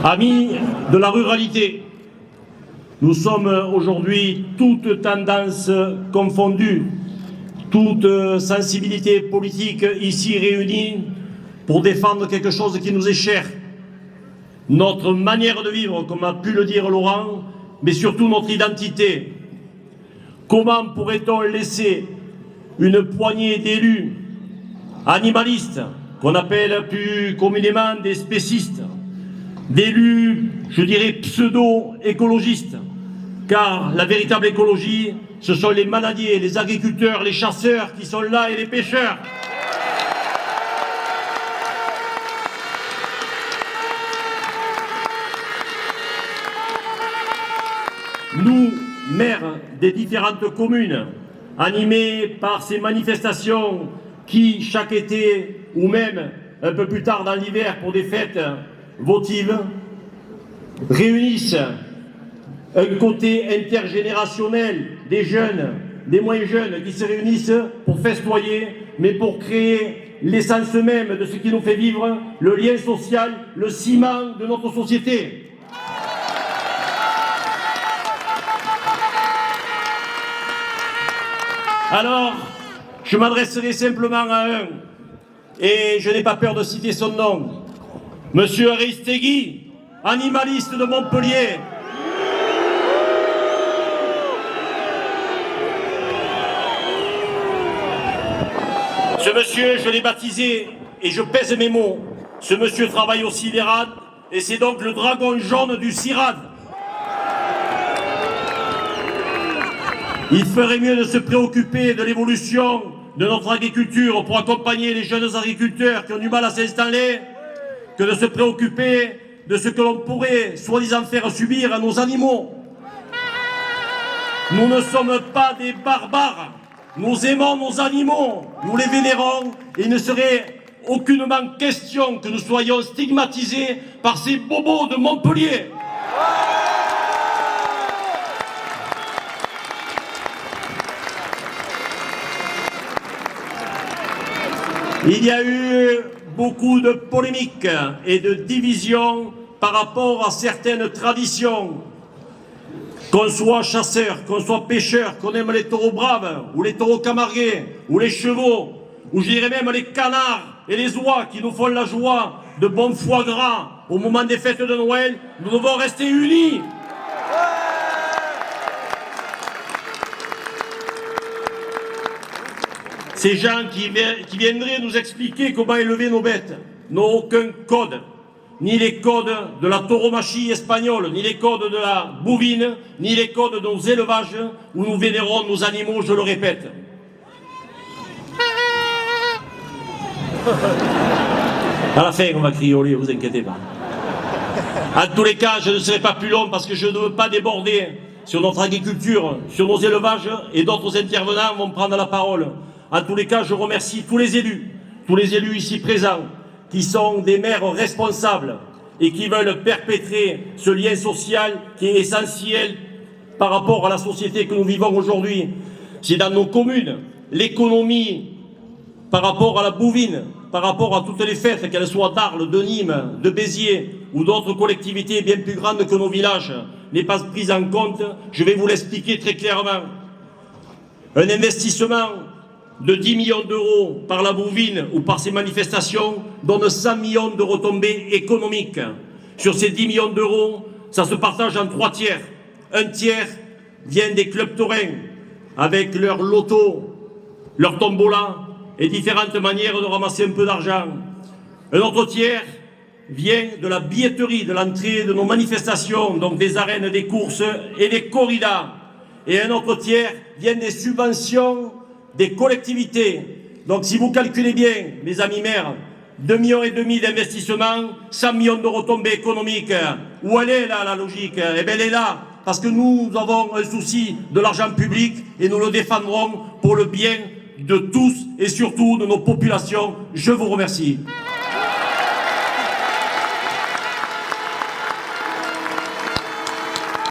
Amis de la ruralité, nous sommes aujourd'hui toutes tendances confondues, toutes sensibilités politiques ici réunies pour défendre quelque chose qui nous est cher. Notre manière de vivre, comme a pu le dire Laurent, mais surtout notre identité. Comment pourrait-on laisser une poignée d'élus animalistes, qu'on appelle plus communément des spécistes, d'élus, je dirais, pseudo-écologistes, car la véritable écologie, ce sont les manadiers, les agriculteurs, les chasseurs qui sont là et les pêcheurs. Nous, maires des différentes communes, animés par ces manifestations qui, chaque été, ou même un peu plus tard dans l'hiver pour des fêtes votives, réunissent un côté intergénérationnel des jeunes, des moins jeunes qui se réunissent pour festoyer, mais pour créer l'essence même de ce qui nous fait vivre, le lien social, le ciment de notre société. Alors, je m'adresserai simplement à un, et je n'ai pas peur de citer son nom, Monsieur Aristegui, animaliste de Montpellier. Ce monsieur, je l'ai baptisé, et je pèse mes mots, ce monsieur travaille au CIRAD, et c'est donc le dragon jaune du CIRAD. Il ferait mieux de se préoccuper de l'évolution de notre agriculture pour accompagner les jeunes agriculteurs qui ont du mal à s'installer que de se préoccuper de ce que l'on pourrait soi-disant faire subir à nos animaux. Nous ne sommes pas des barbares, nous aimons nos animaux, nous les vénérons et il ne serait aucunement question que nous soyons stigmatisés par ces bobos de Montpellier. Il y a eu beaucoup de polémiques et de divisions par rapport à certaines traditions. Qu'on soit chasseur, qu'on soit pêcheur, qu'on aime les taureaux braves, ou les taureaux camarguais, ou les chevaux, ou je dirais même les canards et les oies qui nous font la joie de bon foie gras au moment des fêtes de Noël, nous devons rester unis. Ces gens qui viendraient nous expliquer comment élever nos bêtes n'ont aucun code, ni les codes de la tauromachie espagnole, ni les codes de la bovine, ni les codes de nos élevages où nous vénérons nos animaux, je le répète. À la fin, on va crier au lieu, vous inquiétez pas. En tous les cas, je ne serai pas plus long parce que je ne veux pas déborder sur notre agriculture, sur nos élevages, et d'autres intervenants vont prendre la parole. En tous les cas, je remercie tous les élus ici présents, qui sont des maires responsables et qui veulent perpétrer ce lien social qui est essentiel par rapport à la société que nous vivons aujourd'hui. C'est dans nos communes, l'économie par rapport à la bovine, par rapport à toutes les fêtes, qu'elles soient d'Arles, de Nîmes, de Béziers ou d'autres collectivités bien plus grandes que nos villages, n'est pas prise en compte. Je vais vous l'expliquer très clairement. Un investissement de 10 millions d'euros par la bovine ou par ces manifestations donne 100 millions de retombées économiques. Sur ces 10 millions d'euros, ça se partage en 3 tiers. Un tiers vient des clubs taurins avec leur loto, leur tombola et différentes manières de ramasser un peu d'argent. Un autre tiers vient de la billetterie, de l'entrée de nos manifestations, donc des arènes, des courses et des corridas. Et un autre tiers vient des subventions des collectivités. Donc si vous calculez bien, mes amis maires, 2,5 millions d'investissements, 100 millions de retombées économiques. Où elle est là, la logique? Eh bien elle est là, parce que nous avons un souci de l'argent public et nous le défendrons pour le bien de tous et surtout de nos populations. Je vous remercie.